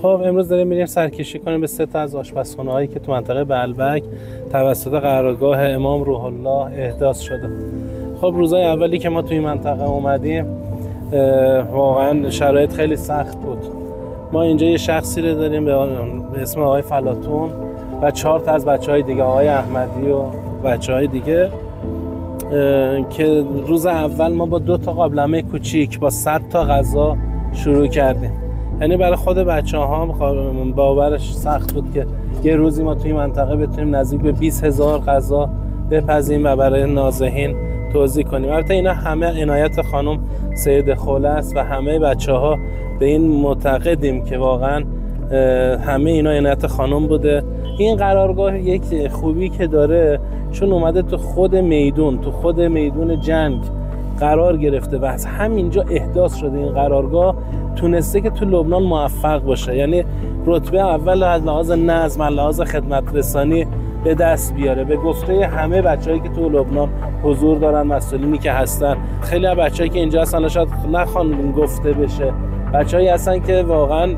خب امروز داریم میریم سرکشی کنیم به 3 تا از آشپزخونه هایی که تو منطقه بعلبک توسط قرارگاه امام روح الله احداث شده. خب روزای اولی که ما توی منطقه اومدیم واقعا شرایط خیلی سخت بود. ما اینجا یه شخصی رو داریم به اسم آقای فلاطون و 4 تا از بچهای دیگه، آقای احمدی و بچهای دیگه، که روز اول ما با 2 تا قابلمه کوچیک با 100 تا غذا شروع کردیم. یعنی برای خود بچه‌ها باورش سخت بود که یه روزی ما توی منطقه بتونیم نزدیک به 20,000 غذا بپزیم و برای نازحین توزیع کنیم. البته اینا همه عنایت خانم سید خوله است و همه بچه‌ها به این معتقدیم که واقعا همه اینا عنایت خانم بوده. این قرارگاه یک خوبی که داره چون اومده تو خود میدون جنگ قرار گرفته و از همینجا احداث شده این قرارگاه، تونسته که تو لبنان موفق باشه. یعنی رتبه اول از لحاظ نظم، از لحاظ خدمت رسانی به دست بیاره. به گفته همه بچه‌هایی که تو لبنان حضور دارن، مسئولینی که هستن، خیلی از بچه‌هایی که اینجا هستن شاید نخوان گفته بشه، بچه‌هایی هستن که واقعا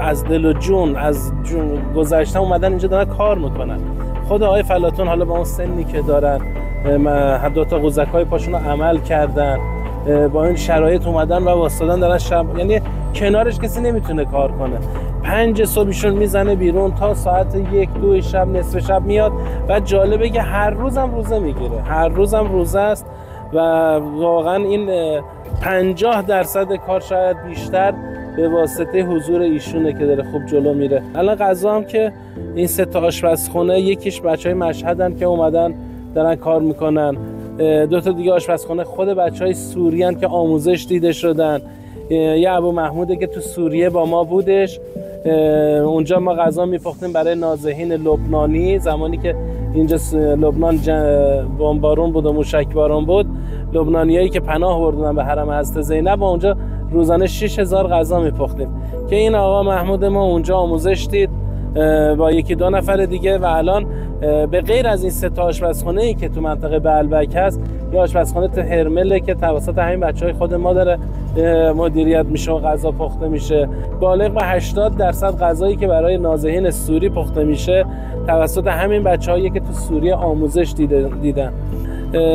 از دل و جون از گذشته اومدن اینجا دارن کار میکنن. خود آقای فلاطون حالا با اون سنی که دارن، 2 تا قوزک‌های پاشون رو عمل کردن، با این شرایط اومدن و واسطادن دارن یعنی کنارش کسی نمیتونه کار کنه. 5 صبحشون میزنه بیرون تا ساعت 1-2 شب، نصف شب میاد و جالبه که هر روزم روزه میگیره، هر روزم روزه است و واقعا این 50% کار شاید بیشتر به واسطه حضور ایشونه که داره خوب جلو میره. الان غذا هم که این 3 تا آشپزخونه، یکیش بچهای مشهدن که اومدن دارن کار میکنن، 2 تا دیگه آشپزخونه خود بچهای سوریان که آموزش دیده شدن، یه ابو محموده که تو سوریه با ما بودش، اونجا ما غذا میپختیم برای نازحین لبنانی. زمانی که اینجا لبنان بمبارون بود و موشکبارون بود، لبنانیایی که پناه بردن به حرم حضرت زینب و اونجا روزانه 6,000 غذا میپختیم که این آقا محمود ما اونجا آموزش دید با 1-2 نفر دیگه. و الان به غیر از این 3 تا آشپزخونه ای که تو منطقه بعلبک هست، یه آشپزخونه تو هرمله که توسط همین بچهای خود ما داره مدیریت میشه و غذا پخته میشه. بالغ به 80% غذایی که برای نازحین سوری پخته میشه توسط همین بچه‌هایی که تو سوریه آموزش دیدن.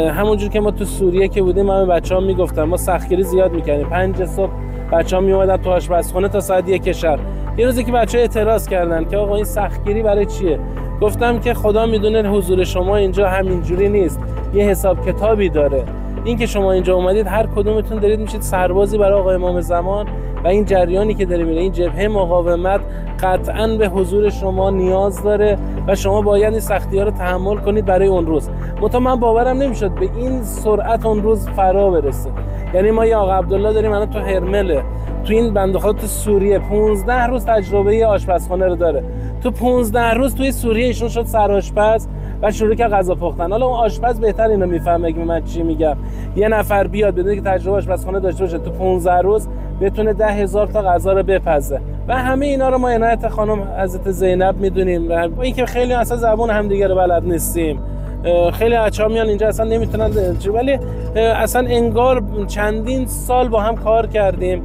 همونجور که ما تو سوریه که بودیم، همین بچه‌ها میگفتن ما سختگیری زیاد میکردیم. 5 صبح بچه‌ها میومدن تو آشپزخونه تا ساعت 1 شب. یه روزی که بچه‌ها اعتراض کردن که آقا این سختگیری برای چیه؟ گفتم که خدا میدونه حضور شما اینجا همینجوری نیست، یه حساب کتابی داره. این که شما اینجا اومدید هر کدومتون دارید میشید سربازی برای آقا امام زمان و این جریانی که داره میره، این جبهه مقاومت قطعاً به حضور شما نیاز داره و شما باید این سختی‌ها رو تحمل کنید برای اون روز. من باورم نمیشد به این سرعت اون روز فرا برسه. یعنی ما یا آقا عبدالله داریم الان تو هرمله، تو این بنده خدا تو سوریه 15 روز تجربه آشپزخانه رو داره. تو 15 روز توی سوریه ایشون شد سرآشپز و شروع کرد غذا پختن. حالا اون آشپز بهتر اینو میفهمه که من چی میگم. یه نفر بیاد بدونه که تجربه آشپزخانه داشته باشه، تو 15 روز بتونه 10,000 تا غذا رو بپزه. و همه اینا رو ما عنایت خانم حضرت زینب میدونیم. و اینکه خیلی اصلا زبون همدیگه رو بلد نیستیم. خیلی بچه‌ها میان اینجا اصلا نمیتونن، ولی اصلا انگار چندین سال با هم کار کردیم،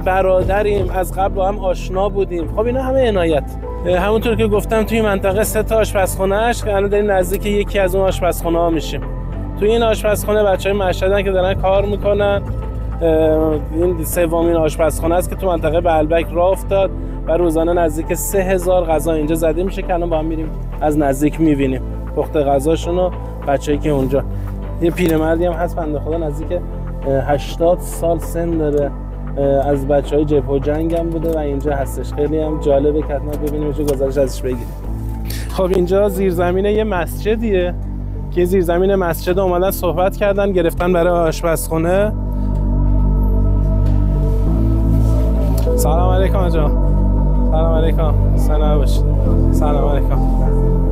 برادریم، از قبل با هم آشنا بودیم. خب اینا همه عنایت. همونطور که گفتم توی منطقه 3 تا آشپزخونه است که الان داریم نزدیک یکی از اون آشپزخونه ها میشیم. توی این آشپزخونه بچهای مشهدن که دارن کار میکنن. این 3مین آشپزخونه است که تو منطقه بعلبک راه افتاد و روزانه نزدیک 3,000 غذا اینجا زده میشه که الان با هم میریم از نزدیک میبینیم پخت غذاشون و بچه‌ای که اونجا. یه پیرمردی هم هست بنده خدا نزدیک 80 سال سن داره، از بچهای جبهه و جنگ هم بوده و اینجا هستش. خیلی هم جالبه که حتما ببینیم چه گزارش ازش بگیریم. خب اینجا زیرزمین یه مسجدیه که زیرزمین مسجد اومدن صحبت کردن، گرفتن برای آشپزخونه. سلام علیکم آقا. سلام علیکم. سلام باشید. سلام علیکم.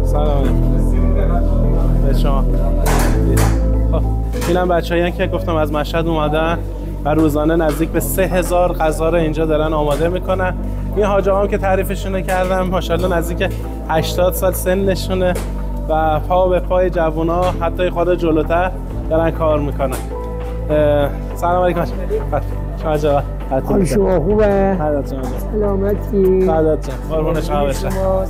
سلام علیکم. به شما. خب اینم بچه‌ای که گفتم از مشهد اومدن و روزانه نزدیک به 3,000 غذا رو اینجا دارن آماده میکنن. این حاجام که تعریفشون کردم ماشاءالله نزدیک 80 سال سنشونه و پا به پای جوونا حتی خود جلوتر دارن کار میکنن. سلام علیکم. شما جواب حال شما خوبه؟ سلامتی. سلامتی. قربون شما بشم.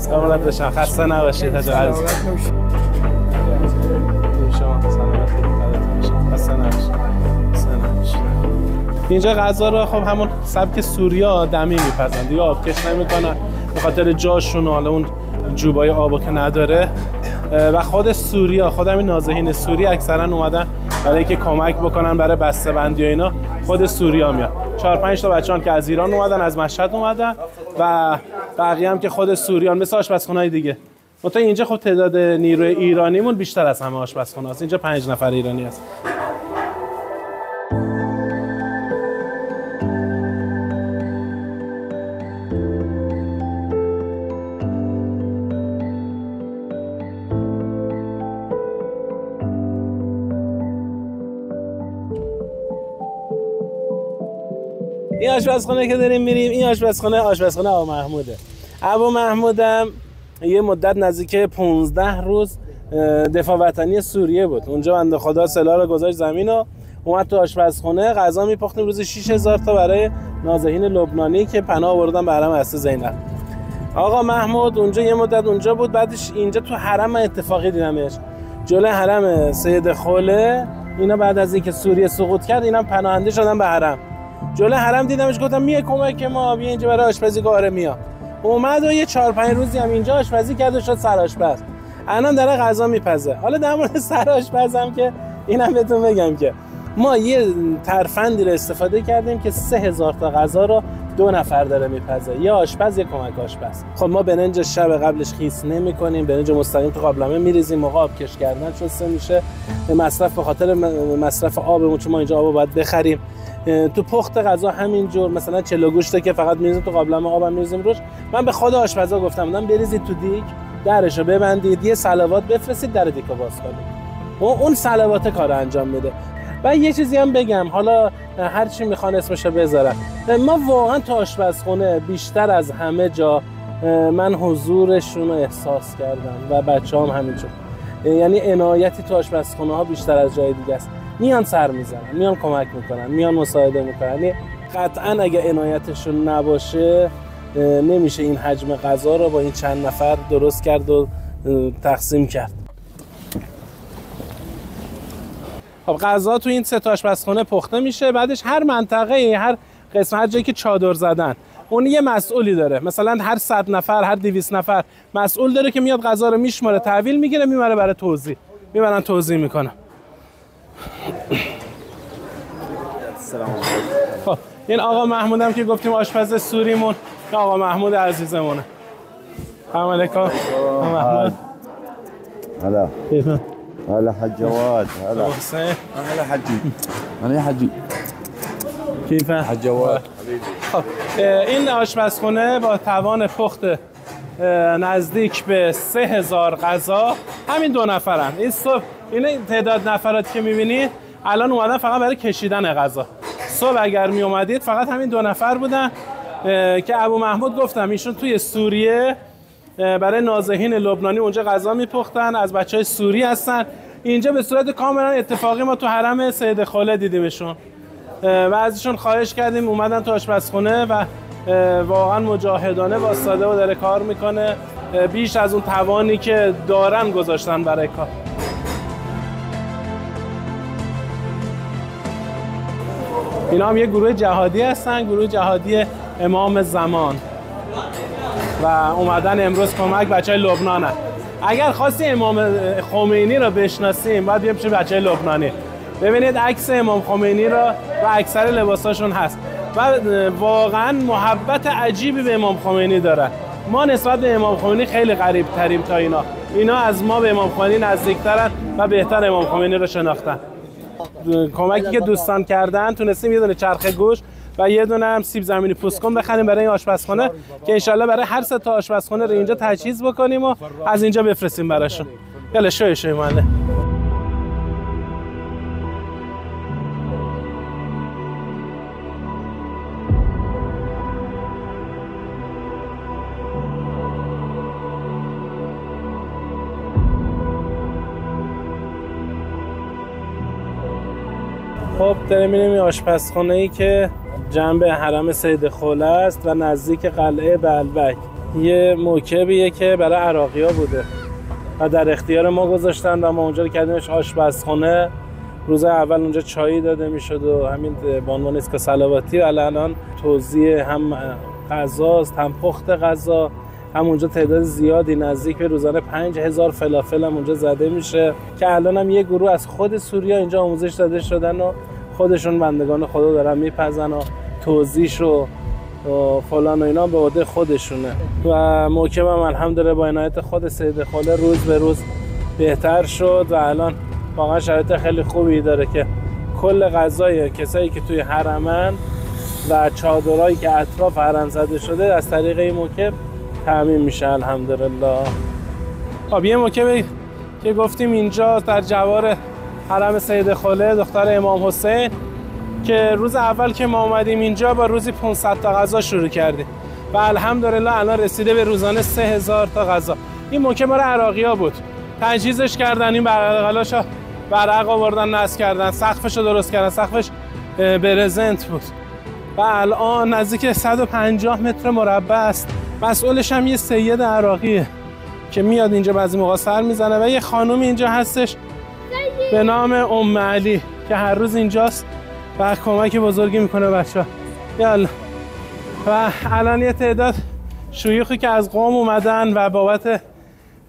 قربونت بشم. خسته نباشید حاج عزیز. شما خسته نباشید. اینجا غذا رو خب همون سبک سوریا دمی میپزن دیگه، آبکش نمیکنن به خاطر جاشون، حالا اون جوبای آبو که نداره. و خود سوریا، خود همین نازحین سوری اکثرا اومدن برای اینکه کمک بکنن برای بسته‌بندی و اینا. خود سوریا میاد. 4-5 تا بچه‌ان که از ایران اومدن، از مشهد اومدن و بقیه هم که خود سوریان، مثل آشپزخونه‌های دیگه. منتها اینجا خب تعداد نیروی ایرانیمون بیشتر از همه آشپزخونه است. اینجا 5 نفر ایرانی هست. این آشپزخونه که داریم میریم، این آشپزخونه آقا محموده. ابو محمودم یه مدت نزدیک 15 روز دفاع وطنی سوریه بود. اونجا بنده خدا سلاح رو گذاشت زمین و اومد تو آشپزخونه غذا میپختیم روزی 6000 تا برای نازحین لبنانی که پناه آوردن به حرم حضرت زینب. آقا محمود اونجا یه مدت اونجا بود، بعدش اینجا تو حرم من اتفاقی دیدمش. جلوی حرم سید خوله، اینا بعد از اینکه سوریه سقوط کرد اینا پناهنده شدن به حرم. جلوی حرم دیدمش، گفتم میای کمک ما، بیا اینجا برای آشپزی گاره میا. اومد و یه 4-5 روزی هم اینجا آشپزی کرد و شد سرآشپز. الان داره غذا میپزه. حالا در مورد سرآشپزم که اینم بهتون بگم که ما یه ترفندی رو استفاده کردیم که 3000 تا غذا رو 2 نفر داره میپزه، یه آشپز یه کمک آشپز. خب ما برنج شب قبلش خیس نمی‌کنیم، برنج مستقیم تو قابلمه میریزیم، موقع آب کش کردن شسته میشه. مصرف به خاطر مصرف آبمون، چون ما اینجا آب باید بخریم. تو پخت غذا همینجور، مثلا چلو گوشته که فقط میریزیم تو قابلمه، آبم میریزیم روش. من به خود آشپزا گفتم بریزید تو دیگ، درشو ببندید، یه صلوات بفرستید، در دیگو باز کنید. اون صلوات کار انجام میده. و یه چیزی هم بگم، حالا هر چی میخوان اسمشو بذارم، ما واقعا تو آشپزخونه بیشتر از همه جا من حضورشون رو احساس کردم و بچه‌هام همینجور. یعنی عنایتی تو آشپزخونه ها بیشتر از جای دیگه است. میان سر میزنن، میان کمک میکنن، میان مساعده میکنن. یعنی قطعا اگه عنایتشون نباشه نمیشه این حجم غذا رو با این چند نفر درست کرد و تقسیم کرد. خب غذا تو این 3 تا آشپزخونه پخته میشه، بعدش هر منطقه، هر قسمت، هر جایی که چادر زدن اون یه مسئولی داره. مثلا هر 100 نفر، هر 200 نفر مسئول داره که میاد غذا رو میشماره، تحویل میگیره، میبره برای توزیع، میبرن توزیع میکنن. سلام علیکم. خب این آقا محمودم که گفتیم آشپز سوریمون، آقا محمود عزیزمونه. سلام علیکم. محمود. هلا. هلا حاج جواد. هلا. حسین. هلا حجي. هلا حجي. کیفه؟ حاج جواد. خب این آشپزخونه با توان پخت نزدیک به 3000 غذا، همین 2 نفرن. این تعداد نفراتی که می‌بینید الان اومدن فقط برای کشیدن غذا. صبح اگر می اومدید فقط همین 2 نفر بودن که ابو محمود گفتم ایشون توی سوریه برای نازحین لبنانی اونجا غذا میپختن، از بچهای سوری هستن. اینجا به صورت کاملا اتفاقی ما تو حرم سید خوله دیدیمشون و ازشون خواهش کردیم اومدن تو آشپزخونه و واقعا مجاهدانه واسطاده و داره کار میکنه، بیش از اون توانی که دارن گذاشتن برای کار. اینا هم یه گروه جهادی هستن، گروه جهادی امام زمان و اومدن امروز کمک بچهای لبنانن. اگر خواستی امام خمینی رو بشناسیم باید بیام پیش بچهای لبنانی. ببینید عکس امام خمینی رو و اکثر لباساشون هست و واقعا محبت عجیبی به امام خمینی دارن. ما نسبت به امام خمینی خیلی قریب تریم تا اینا از ما به امام خمینی نزدیکترن و بهتر امام خمینی رو شناختن. کمکی که دوستان کردن تونستیم یه دونه چرخ گوش و یه دونه هم سیب زمینی پوست کن بخریم برای این آشپزخونه که انشالله برای هر 3 تا آشپزخونه رو اینجا تجهیز بکنیم و از اینجا بفرستیم براشون. یلا شوی ماله. خب داریم می‌بینیم آشپزخونه‌ای که جنب حرم سید خوله است و نزدیک قلعه بلبک. یه موکبیه که برای عراقی‌ها بوده و در اختیار ما گذاشتن و ما اونجا رو کردیمش آشپزخونه. روز اول اونجا چایی داده میشد و همین به عنوان اسکا صلواتی، و الان توزیع هم غذاست هم پخت غذا، هم اونجا تعداد زیادی نزدیک به روزانه 5000 فلافل هم اونجا زده میشه که الان هم یه گروه از خود سوریه اینجا آموزش داده شدن و خودشون بندگان خدا دارن میپزن و توزیعش و فلان و اینا به عهده خودشونه. و موکب هم الحمدلله با عنایت خود سید خوله روز به روز بهتر شد و الان واقعا شرایط خیلی خوبی داره که کل غذای کسایی که توی حرمن و چادرایی که اطراف حرم زده شده از طریق این موکب تامین میشه الحمدلله. خب یه موکب که گفتیم اینجا در جوار حرم سید خوله دختر امام حسین که روز اول که ما اومدیم اینجا با روزی 500 تا غذا شروع کردیم و الحمدلله الان رسیده به روزانه 3000 تا غذا. این موکب برای عراقی‌ها بود، تجهیزش کردن، این برقلاشو برق آوردن، نصب کردن، سقفشو درست کردن، سقفش برزنت بود و الان نزدیک 150 متر مربع است. مسئولش هم یه سید عراقیه که میاد اینجا بعضی موقع سر میزنه و یه خانم اینجا هستش به نام ام علی که هر روز اینجاست و کمک بزرگی میکنه بچه‌ها. یالا. و الان یه تعداد شیوخی که از قم اومدن و بابت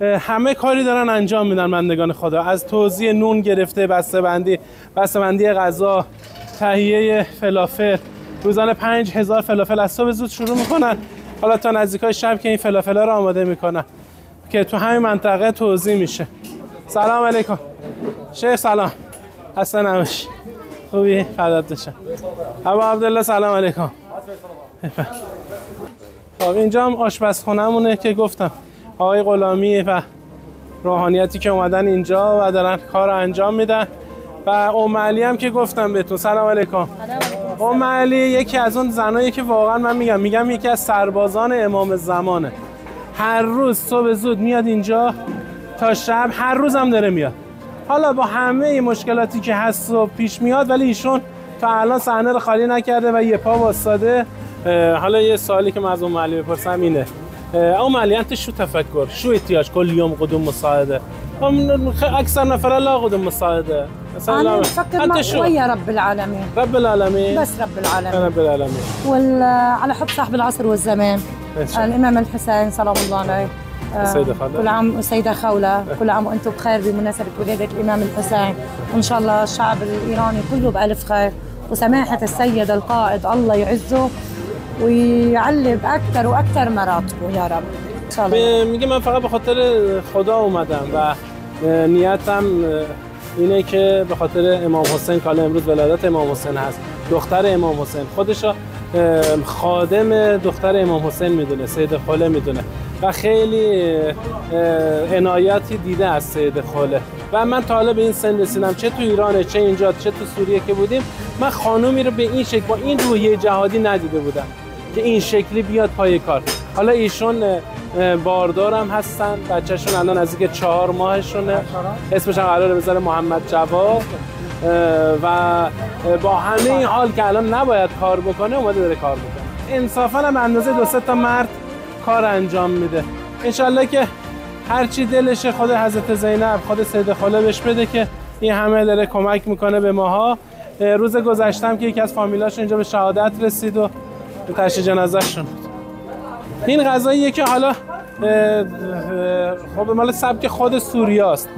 همه کاری دارن انجام میدن بندگان خدا، از توزیع نون گرفته، بسته‌بندی غذا، تهیه فلافل. روزانه 5000 فلافل از صبح زود شروع میکنن حالا تا نزدیکای شب که این فلافل ها رو آماده میکنن که تو همین منطقه توزیع میشه. سلام علیکم شیخ. سلام، حسن نباشی، خوبی؟ فدات بشم. ابا عبدالله سلام علیکم. خب اینجا هم آشپزخونه‌مونه که گفتم آقای غلامی و روحانیتی که اومدن اینجا و دارن کار انجام میدن. و ام علی هم که گفتم بهتون. سلام علیکم. ام علی یکی از اون زنایی که واقعا من میگم یکی از سربازان امام زمانه. هر روز صبح زود میاد اینجا تا شب، هر روز هم داره میاد. حالا با همه مشکلاتی که هست و پیش میاد ولی ایشون تا الان صحنه رو خالی نکرده و یه پا واسطاده. حالا یه سوالی که من از ام علی بپرسم اینه، ام علی انت شو تفكر شو احتياج كل يوم قدوم مساعده؟ اكثر نفر لا قدوم مساعده. أنا بفكر ويا رب العالمين. رب العالمين بس رب العالمين. رب العالمين. على حب صاحب العصر والزمان الإمام الحسين سلام الله عليه. السيدة خولة. كل عام السيدة خولة، كل عام وأنتم بخير بمناسبة ولادة الإمام الحسين، وإن شاء الله الشعب الإيراني كله بألف خير، وسماحة السيد القائد الله يعزه ويعلي بأكثر وأكثر مراتبه يا رب. إن شاء الله. میگه من فقط به خاطر خدا اومدم و نیتم اینه که به خاطر امام حسین که امروز ولادت امام حسین هست، دختر امام حسین خودش خادم دختر امام حسین میدونه، سید خوله میدونه و خیلی عنایتی دیده از سید خوله. و من تا حالا به این سن رسیدم، چه تو ایران چه اینجا چه تو سوریه که بودیم، من خانومی رو به این شکل با این روحیه جهادی ندیده بودم که این شکلی بیاد پای کار. حالا ایشون باردارم هستن، بچه‌شون الان نزدیک 4 ماهشونه، اسمش هم قراره بذاره محمد جواد و با همه این حال که الان نباید کار بکنه اومده داره کار بکنه. انصافا هم اندازه 2-3 تا مرد کار انجام میده. انشالله که هرچی دلش خود حضرت زینب خود سید خوله بهش بده که این همه داره کمک میکنه به ماها. روز گذشتم که یکی از فامیلاش اینجا به شهادت رسید و به تشییع جنازه‌شون. این غذاییه که حالا خب مال سبک خود سوریه است،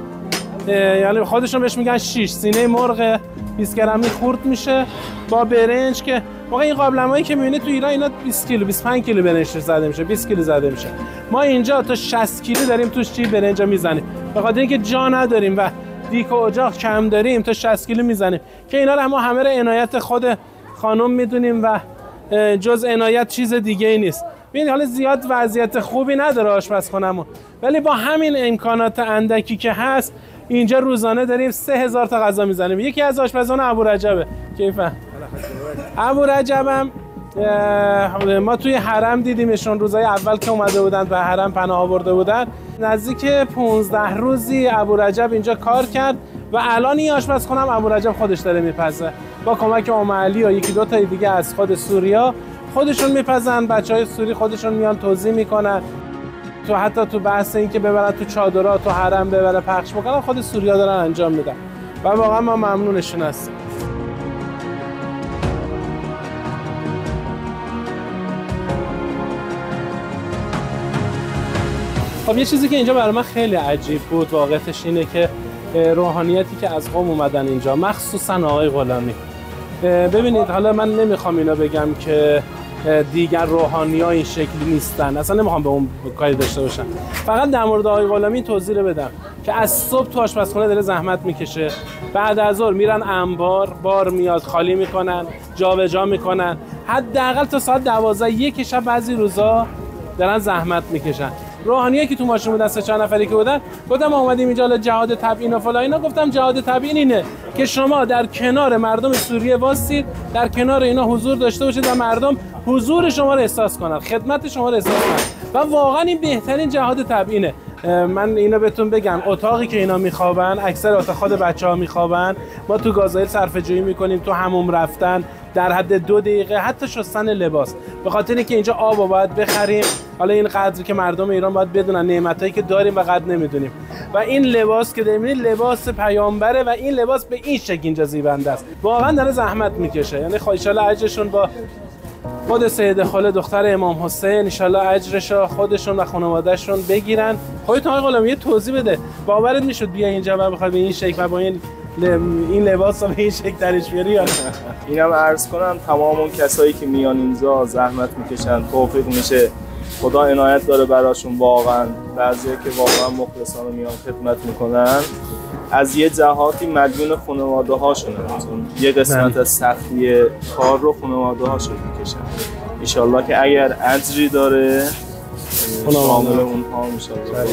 یعنی خودشون بهش میگن شیش. سینه مرغ 20 گرمی خورد میشه با برنج که واقعا این قابلمه‌ای که میبینید تو ایران اینا 20 کیلو 25 کیلو برنج زده میشه، 20 کیلو زده میشه. ما اینجا تا 60 کیلو داریم توش چی برنج میزنیم، به خاطر اینکه جا نداریم و دیک و اجاق کم داریم تا 60 کیلو میزنیم که اینا رو همه رو عنایت خود خانم میدونیم و جز عنایت چیز دیگه ای نیست. ببین حالا زیاد وضعیت خوبی نداره آشپزخونه‌مون، ولی با همین امکانات اندکی که هست اینجا روزانه داریم 3000 تا غذا میزنیم. یکی از آشپزان ابو رجبه. کیفه؟ ابو رجبم ما توی حرم دیدیمشون روزای اول که اومده بودن به حرم پناه آورده بودن. نزدیک 15 روزی ابو رجب اینجا کار کرد و الان این آشپزخونه هم ابو رجب خودش داره میپزه با کمک ام علی و یکی دو تا دیگه از خود سوریا خودشون میپزن، بچهای سوری خودشون میان توزیع میکنن، تو حتی تو بحث این که ببرن تو چادرها تو حرم ببرن پخش بکنن خود سوریا دارن انجام میدن و واقعا ما ممنونشون هستیم. خب یه چیزی که اینجا برای من خیلی عجیب بود واقعیتش اینه که روحانیتی که از قم اومدن اینجا، مخصوصا آقای غلامی. ببینید حالا من نمیخوام اینا بگم که دیگر روحانی‌ها این شکلی نیستن، اصلا نمیخوام به اون کاری داشته باشم، فقط در مورد آقای غلامی توضیح بدم که از صبح تو آشپزخونه داره زحمت میکشه، بعد از ظهر میرن انبار، بار میاد خالی میکنن، جابجا میکنن، حداقل تا ساعت 12 یک شب بعضی روزا دارن زحمت میکشن. روحانیایی که تو ماشین بودن سه چهار نفری که بودن، گفتم ما اومدیم اینجا حالا جهاد تبیین و فلان اینا، گفتم جهاد تبیین اینه که شما در کنار مردم سوریه واسید، در کنار اینا حضور داشته باشید و مردم حضور شما رو احساس کنن، خدمت شما رو احساس کنن و واقعا این بهترین جهاد تبیینه. من اینو بهتون بگم، اتاقی که اینا میخوابن اکثر اتاق خود بچه‌ها میخوابن، ما تو گازایل صرفه‌جویی میکنیم، تو حموم رفتن در حد 2 دقیقه، حتی شستن لباس، به خاطر اینکه اینجا آب باید بخریم. حالا این قدری که مردم ایران باید بدونن نعمتایی که داریم و قدر نمیدونیم و این لباس که داریم لباس پیامبره و این لباس به این شکل اینجا زیبنده است، واقعا داره زحمت میکشه. یعنی ان شاءالله اجرشون با خود سید خاله دختر امام حسین ان شاءالله اجرشو خودشون و خانواده‌شون بگیرن. خودتون آقای غلامی توضیح بده، باورت میشد بیا اینجا و بخوای به این شکل و با این لباس رو به این شکل درش بیاری یا نه؟ اینم عرض کنم تمام اون کسایی که میان اینجا زحمت میکشن، توفیق میشه، خدا عنایت داره براشون، واقعا بعضیا که واقعا مخلصانه میان خدمت میکنن، از یه جهاتی مدیون خانواده هاشونه، یه قسمت از سختی کار رو خانواده هاشون میکشن. انشالله که اگر اجری داره شامل اونها انشالله.